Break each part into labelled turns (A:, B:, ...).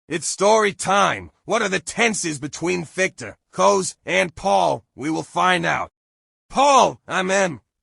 A: It's story time. What are the tenses between Victor, Coase, and Paul? We will find out. Paul,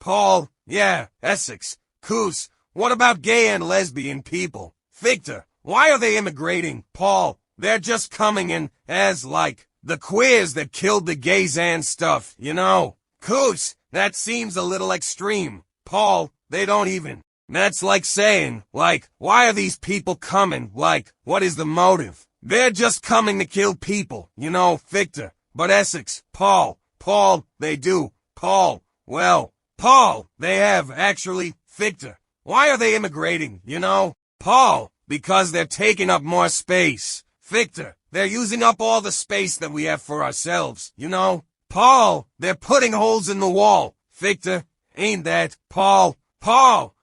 A: Paul, yeah, Essex, Coase. What about gay and lesbian people? Victor, why are they immigrating? Paul, they're just coming in as, like, the queers that killed the gays and stuff, you know. Coase, that seems a little extreme. Paul, they don't even. That's like saying, like, why are these people coming? Like, what is the motive? They're just coming to kill people, you know, Victor. But Essex, Paul, they do. Paul, well, Paul, they have, actually, Victor. Why are they immigrating, you know? Paul, because they're taking up more space. Victor, they're using up all the space that we have for ourselves, you know? Paul, they're putting holes in the wall. Victor, ain't that, Paul,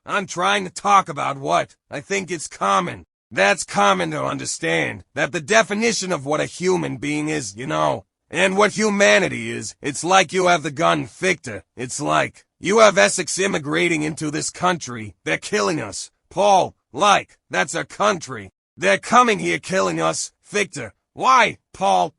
A: I'm trying to talk about what I think it's common. That's common to understand, that the definition of what a human being is, you know, and what humanity is. It's like you have the gun, Victor. It's like you have Essex immigrating into this country. They're killing us. Paul, like, that's our country. They're coming here killing us. Victor, why? Paul,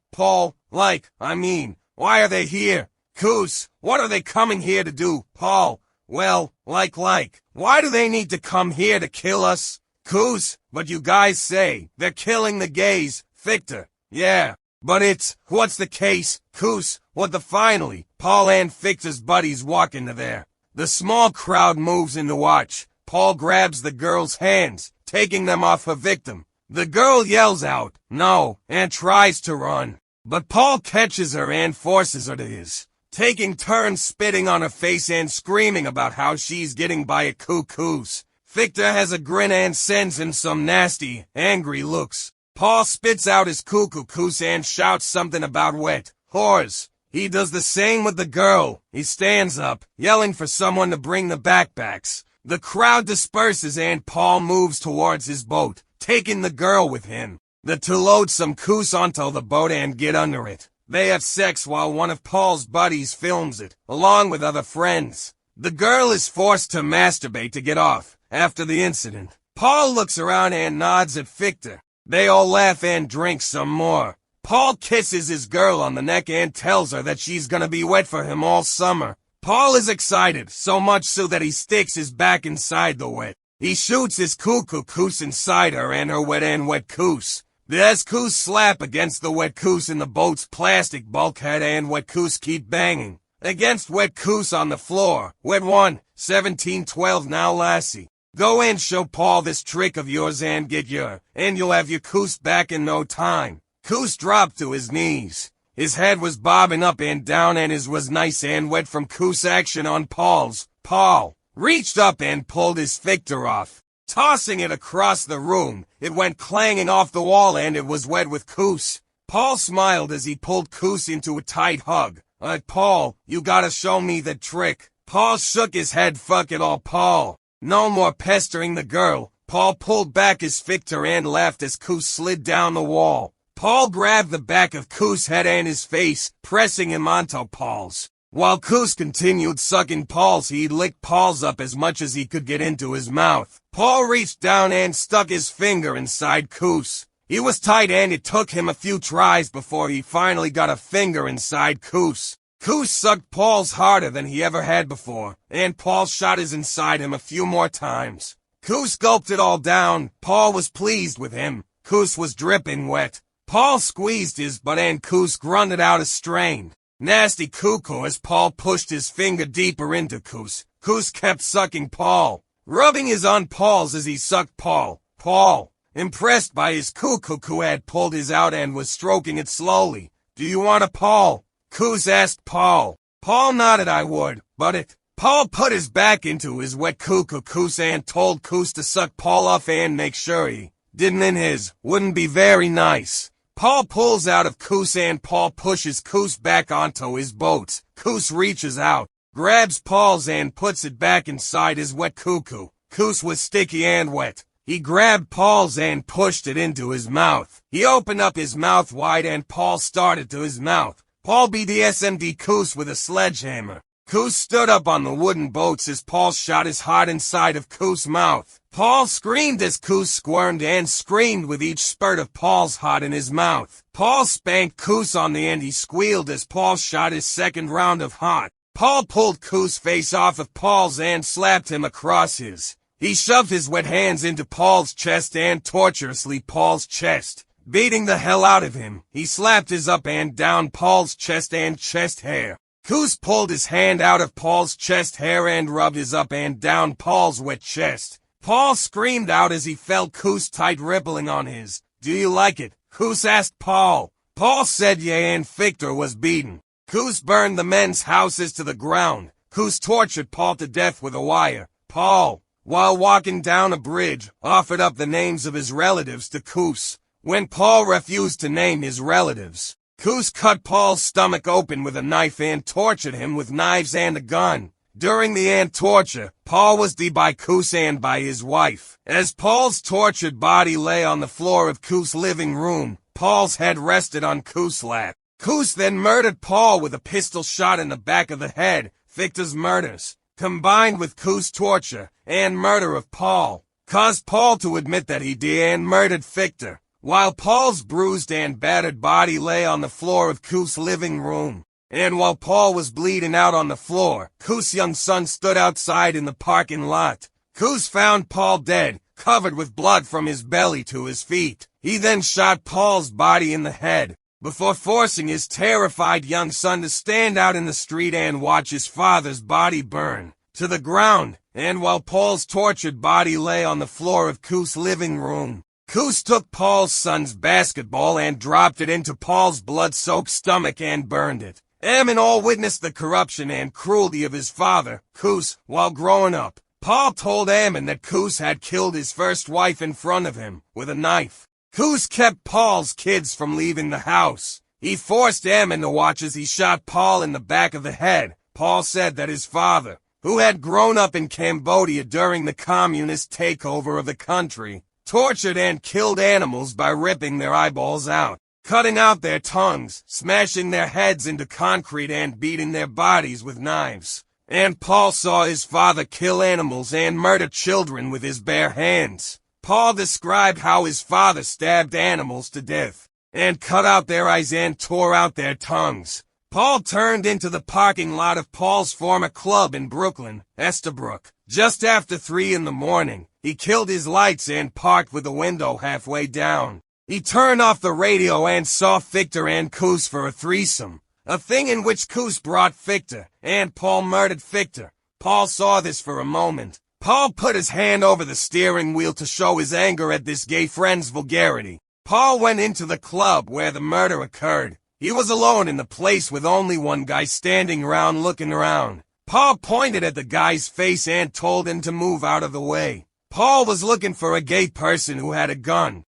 A: like, I mean, why are they here? Coase, what are they coming here to do? Paul, well, like, why do they need to come here to kill us? Coase, but you guys say they're killing the gays. Victor, yeah, but what's the case? Coase, what the finally? Paul and Victor's buddies walk into there. The small crowd moves in to watch. Paul grabs the girl's hands, taking them off her victim. The girl yells out, no, and tries to run. But Paul catches her and forces her to his, taking turns spitting on her face and screaming about how she's getting by a Coase. Victor has a grin and sends him some nasty, angry looks. Paul spits out his Coase and shouts something about wet whores. He does the same with the girl. He stands up, yelling for someone to bring the backpacks. The crowd disperses and Paul moves towards his boat, taking the girl with him. The two load some Coase onto the boat and get under it. They have sex while one of Paul's buddies films it, along with other friends. The girl is forced to masturbate to get off. After the incident, Paul looks around and nods at Victor. They all laugh and drink some more. Paul kisses his girl on the neck and tells her that she's gonna be wet for him all summer. Paul is excited, so much so that he sticks his back inside the wet. He shoots his Coase inside her and her wet Coase. The Coase slap against the wet Coase in the boat's plastic bulkhead and wet Coase keep banging against wet Coase on the floor. Wet 1, 17-12 now lassie. Go and show Paul this trick of yours and you'll have your Coase back in no time. Coase dropped to his knees. His head was bobbing up and down and his was nice and wet from Coase action on Paul's. Paul reached up and pulled his Victor off. Tossing it across the room, it went clanging off the wall and it was wet with Coase. Paul smiled as he pulled Coase into a tight hug. Paul, you gotta show me the trick. Paul shook his head. Fuck it all, Paul. No more pestering the girl. Paul pulled back his Victor and laughed as Coase slid down the wall. Paul grabbed the back of Coase's head and his face, pressing him onto Paul's. While Coase continued sucking Paul's, he licked Paul's up as much as he could get into his mouth. Paul reached down and stuck his finger inside Coase. He was tight and it took him a few tries before he finally got a finger inside Coase. Coase sucked Paul's harder than he ever had before, and Paul shot his inside him a few more times. Coase gulped it all down. Paul was pleased with him. Coase was dripping wet. Paul squeezed his butt and Coase grunted out a strain. Nasty cuckoo as Paul pushed his finger deeper into Coase. Coase kept sucking Paul, rubbing his on Paul's as he sucked Paul. Paul, impressed by his cuckoo, had pulled his out and was stroking it slowly. Do you want a Paul? Coase asked Paul. Paul nodded. I would, but it. Paul put his back into his wet Coase and told Coase to suck Paul off and make sure he didn't in his. Wouldn't be very nice. Paul pulls out of Coase and Paul pushes Coase back onto his boat. Coase reaches out, grabs Paul's and puts it back inside his wet cuckoo. Coase was sticky and wet. He grabbed Paul's and pushed it into his mouth. He opened up his mouth wide and Paul started to his mouth. Paul BDSM'd Coase with a sledgehammer. Coase stood up on the wooden boats as Paul shot his heart inside of Coase's mouth. Paul screamed as Koos squirmed and screamed with each spurt of Paul's hot in his mouth. Paul spanked Koos on the end. He squealed as Paul shot his second round of hot. Paul pulled Koos' face off of Paul's and slapped him across his. He shoved his wet hands into Paul's chest and torturously Paul's chest, beating the hell out of him. He slapped his up and down Paul's chest and chest hair. Koos pulled his hand out of Paul's chest hair and rubbed his up and down Paul's wet chest. Paul screamed out as he felt Koos tight rippling on his. "Do you like it?" Koos asked Paul. Paul said yeah, and Victor was beaten. Koos burned the men's houses to the ground. Koos tortured Paul to death with a wire. Paul, while walking down a bridge, offered up the names of his relatives to Koos. When Paul refused to name his relatives, Koos cut Paul's stomach open with a knife and tortured him with knives and a gun. During the torture, Paul was dead by Koos and by his wife. As Paul's tortured body lay on the floor of Koos' living room, Paul's head rested on Koos' lap. Koos then murdered Paul with a pistol shot in the back of the head. Victor's murders, combined with Koos' torture and murder of Paul, caused Paul to admit that he did and murdered Victor, while Paul's bruised and battered body lay on the floor of Koos' living room. And while Paul was bleeding out on the floor, Koos' young son stood outside in the parking lot. Koos found Paul dead, covered with blood from his belly to his feet. He then shot Paul's body in the head, before forcing his terrified young son to stand out in the street and watch his father's body burn to the ground. And while Paul's tortured body lay on the floor of Koos' living room, Koos took Paul's son's basketball and dropped it into Paul's blood-soaked stomach and burned it. And all witnessed the corruption and cruelty of his father, Koos, while growing up. Paul told Ammon that Koos had killed his first wife in front of him, with a knife. Koos kept Paul's kids from leaving the house. He forced Ammon to watch as he shot Paul in the back of the head. Paul said that his father, who had grown up in Cambodia during the communist takeover of the country, tortured and killed animals by ripping their eyeballs out, cutting out their tongues, smashing their heads into concrete and beating their bodies with knives. And Paul saw his father kill animals and murder children with his bare hands. Paul described how his father stabbed animals to death, and cut out their eyes and tore out their tongues. Paul turned into the parking lot of Paul's former club in Brooklyn, Estabrook, just after 3 in the morning. He killed his lights and parked with the window halfway down. He turned off the radio and saw Victor and Koos for a threesome, a thing in which Koos brought Victor, and Paul murdered Victor. Paul saw this for a moment. Paul put his hand over the steering wheel to show his anger at this gay friend's vulgarity. Paul went into the club where the murder occurred. He was alone in the place with only one guy standing around looking around. Paul pointed at the guy's face and told him to move out of the way. Paul was looking for a gay person who had a gun.